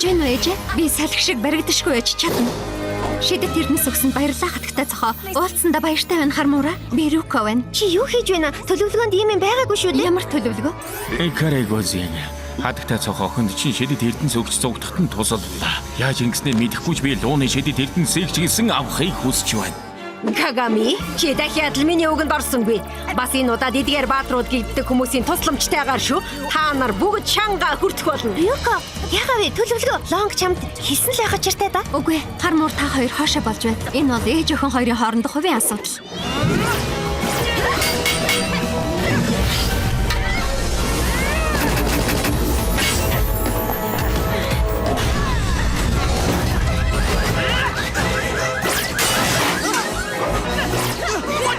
Гүж байна уу ээжээ? Би салхи шиг баригдашгүй яж чадна. Шидэт Эрдэнэс өгсөнд баярлаа хатагтай цохоо. Уулзсандаа баяртай байна хармуура. Би Руко байна. Чи юу хийж байна? Төлөвлөгөөнд ийм юм байгаагүй шүү дээ. Ямар төлөвлөгөө? Карайгозин. Хатагтай цохоо охинд чинь шидэт Эрдэнэс өгч зугдахад нь тусаллаа. Яаж ингэснээр мэдэхгүйч би лууны шидэт Эрдэнэсийг чиглэсэн авахыг хүсэж байна. Кагами, чи дахиад л миний үгэнд орсонгүй. Бас энэ удаад эдгээр баатрууд гэгддэг хүмүүсийн тусламжтайгаар шүү. Та нар бүгд чанга хүртэх болно. Юко, ягаа вэ? Төлөвлөгөө лонг чамд хийсэн л яхаж чиртэй да. Үгүй, хармуур та хоёр хоошоо болж байна. Энэ бол ээж охин хоёрын хоорондох хувийн асуудал.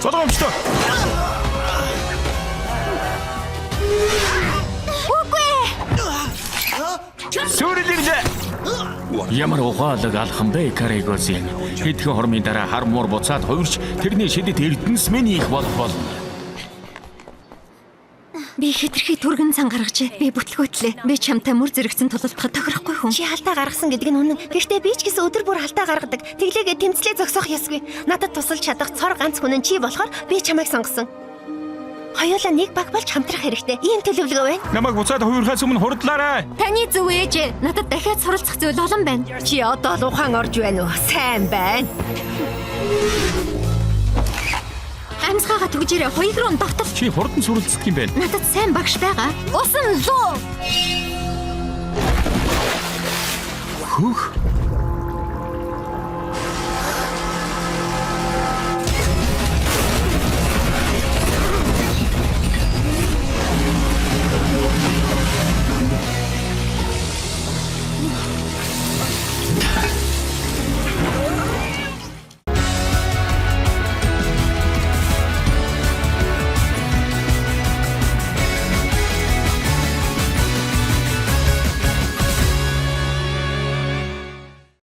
Боломжтой. Сүрэлэрдэ. Ямар ухаалаг алхан бэ Карайгозин. Хэдхэн хормын дараа хармуур буцаад хувирч тэрний шидэт Эрдэнэс минь их болох болно. Би хэтэрхий түргэн цан гаргажээ. Би бүтлгөөтлээ. Би чамтай мөр зэрэгцэн тулалдахад тохирохгүй хүн. Чи халтаа гаргасан гэдэг нь үнэн. Гэхдээ би ч гэсэн өдөр бүр халтаа гаргадаг. Тэглээгээ тэмцлээ зогсоох ёсгүй. Надад тусалж чадах цор ганц хүн нь чи болохоор би чамайг сонгосон. Хоёулаа нэг баг болж хамтрах хэрэгтэй. Ийм төлөвлөгөө байна. Намайг буцаад хувирхаас өмнө хурдлаарай. Таны зөв ээжээ. Надад дахиад суралцах зүйл олон байна. Чи одоо л ухаан орж байна уу? Сайн байна. Амсгаагаа түгжээрээ хоёрын руу давтал. Чи хурдан сүрэлцдэг юм байна. Надад сайн багш байгаа. Усан луу. Хөх.